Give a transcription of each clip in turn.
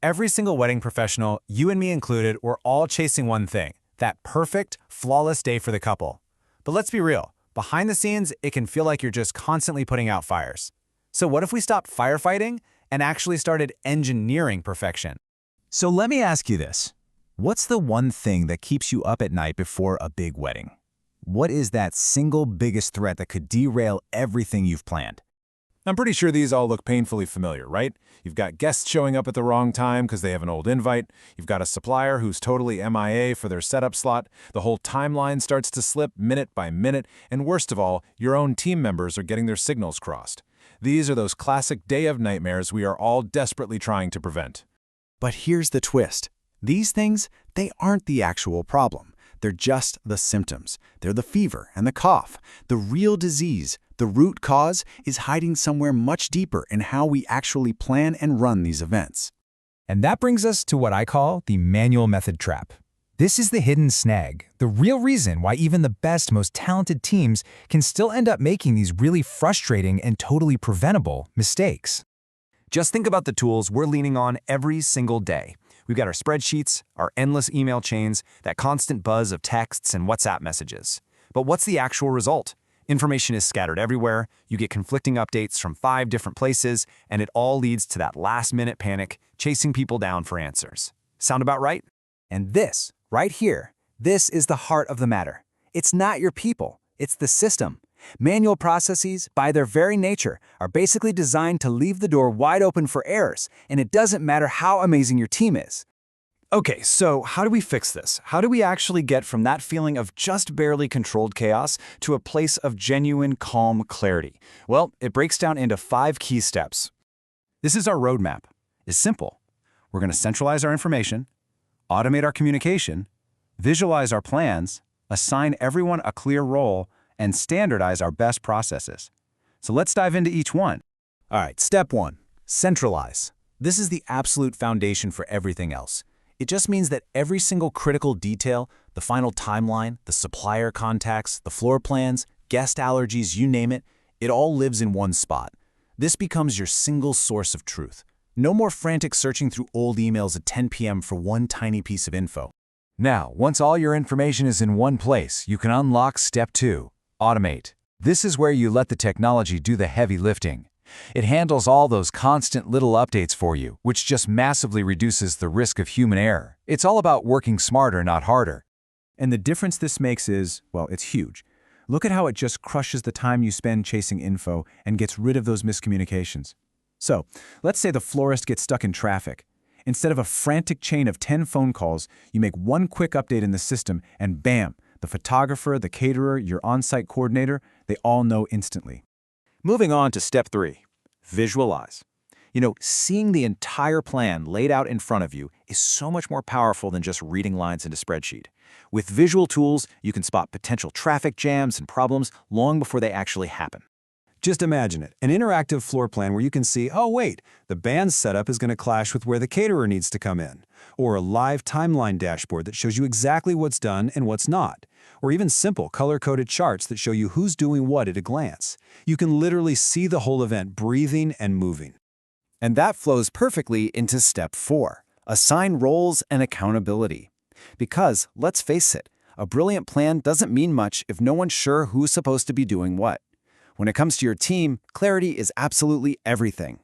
Every single wedding professional, you and me included, we're all chasing one thing, that perfect, flawless day for the couple. But let's be real, behind the scenes, it can feel like you're just constantly putting out fires. So what if we stopped firefighting and actually started engineering perfection? So let me ask you this. What's the one thing that keeps you up at night before a big wedding? What is that single biggest threat that could derail everything you've planned? I'm pretty sure these all look painfully familiar, right? You've got guests showing up at the wrong time because they have an old invite. You've got a supplier who's totally MIA for their setup slot. The whole timeline starts to slip minute by minute. And worst of all, your own team members are getting their signals crossed. These are those classic day of nightmares we are all desperately trying to prevent. But here's the twist. These things, they aren't the actual problem. They're just the symptoms. They're the fever and the cough. The real disease, the root cause, is hiding somewhere much deeper in how we actually plan and run these events. And that brings us to what I call the manual method trap. This is the hidden snag, the real reason why even the best, most talented teams can still end up making these really frustrating and totally preventable mistakes. Just think about the tools we're leaning on every single day. We've got our spreadsheets, our endless email chains, that constant buzz of texts and WhatsApp messages. But what's the actual result? Information is scattered everywhere, you get conflicting updates from 5 different places, and it all leads to that last-minute panic, chasing people down for answers. Sound about right? And this, right here, this is the heart of the matter. It's not your people, it's the system. Manual processes, by their very nature, are basically designed to leave the door wide open for errors, and it doesn't matter how amazing your team is. Okay, so how do we fix this? How do we actually get from that feeling of just barely controlled chaos to a place of genuine, calm clarity? Well, it breaks down into 5 key steps. This is our roadmap. It's simple. We're going to centralize our information, automate our communication, visualize our plans, assign everyone a clear role, and standardize our best processes. So let's dive into each one. All right, step 1, centralize. This is the absolute foundation for everything else. It just means that every single critical detail, the final timeline, the supplier contacts, the floor plans, guest allergies, you name it, it all lives in one spot. This becomes your single source of truth. No more frantic searching through old emails at 10 p.m. for one tiny piece of info. Now, once all your information is in one place, you can unlock step 2, automate. This is where you let the technology do the heavy lifting. It handles all those constant little updates for you, which just massively reduces the risk of human error. It's all about working smarter, not harder. And the difference this makes is, well, it's huge. Look at how it just crushes the time you spend chasing info and gets rid of those miscommunications. So, let's say the florist gets stuck in traffic. Instead of a frantic chain of 10 phone calls, you make one quick update in the system and bam, the photographer, the caterer, your on-site coordinator, they all know instantly. Moving on to step 3, visualize. Seeing the entire plan laid out in front of you is so much more powerful than just reading lines in a spreadsheet. With visual tools, you can spot potential traffic jams and problems long before they actually happen. Just imagine it, an interactive floor plan where you can see, oh wait, the band's setup is going to clash with where the caterer needs to come in. Or a live timeline dashboard that shows you exactly what's done and what's not. Or even simple color-coded charts that show you who's doing what at a glance. You can literally see the whole event breathing and moving. And that flows perfectly into step 4, assign roles and accountability. Because, let's face it, a brilliant plan doesn't mean much if no one's sure who's supposed to be doing what. When it comes to your team, clarity is absolutely everything.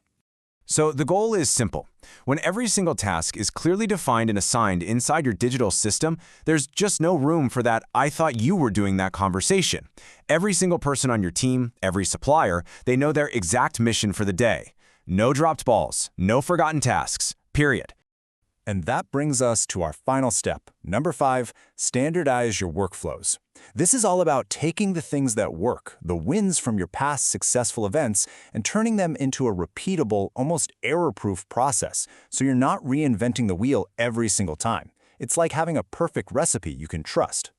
So the goal is simple. When every single task is clearly defined and assigned inside your digital system, there's just no room for that "I thought you were doing that" conversation. Every single person on your team, every supplier, they know their exact mission for the day. No dropped balls, no forgotten tasks, period. And that brings us to our final step, number 5, standardize your workflows. This is all about taking the things that work, the wins from your past successful events, and turning them into a repeatable, almost error-proof process, so you're not reinventing the wheel every single time. It's like having a perfect recipe you can trust.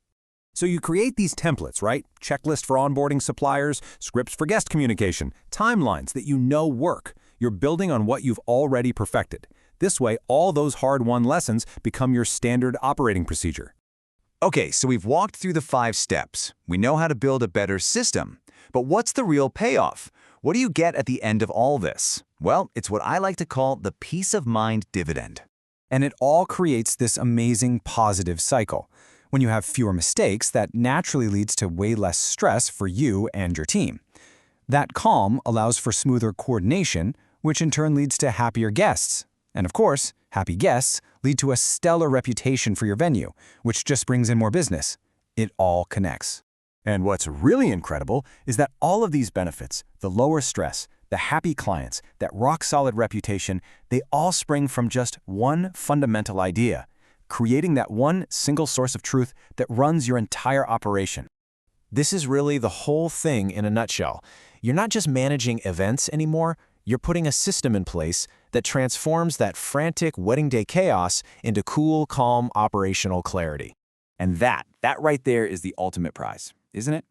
So you create these templates, right? Checklist for onboarding suppliers, scripts for guest communication, timelines that you know work. You're building on what you've already perfected. This way, all those hard-won lessons become your standard operating procedure. Okay, so we've walked through the 5 steps. We know how to build a better system. But what's the real payoff? What do you get at the end of all this? Well, it's what I like to call the peace of mind dividend. And it all creates this amazing positive cycle. When you have fewer mistakes, that naturally leads to way less stress for you and your team. That calm allows for smoother coordination, which in turn leads to happier guests. And of course, happy guests lead to a stellar reputation for your venue, which just brings in more business. It all connects. And what's really incredible is that all of these benefits, the lower stress, the happy clients, that rock-solid reputation, they all spring from just one fundamental idea, creating that one single source of truth that runs your entire operation. This is really the whole thing in a nutshell. You're not just managing events anymore, you're putting a system in place that transforms that frantic wedding day chaos into cool, calm, operational clarity. And that right there is the ultimate prize, isn't it?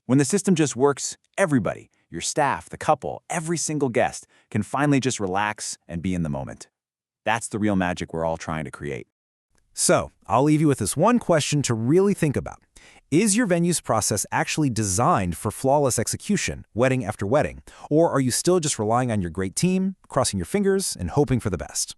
When the system just works, everybody, your staff, the couple, every single guest can finally just relax and be in the moment. That's the real magic we're all trying to create. So, I'll leave you with this one question to really think about. Is your venue's process actually designed for flawless execution, wedding after wedding? Or are you still just relying on your great team, crossing your fingers, and hoping for the best?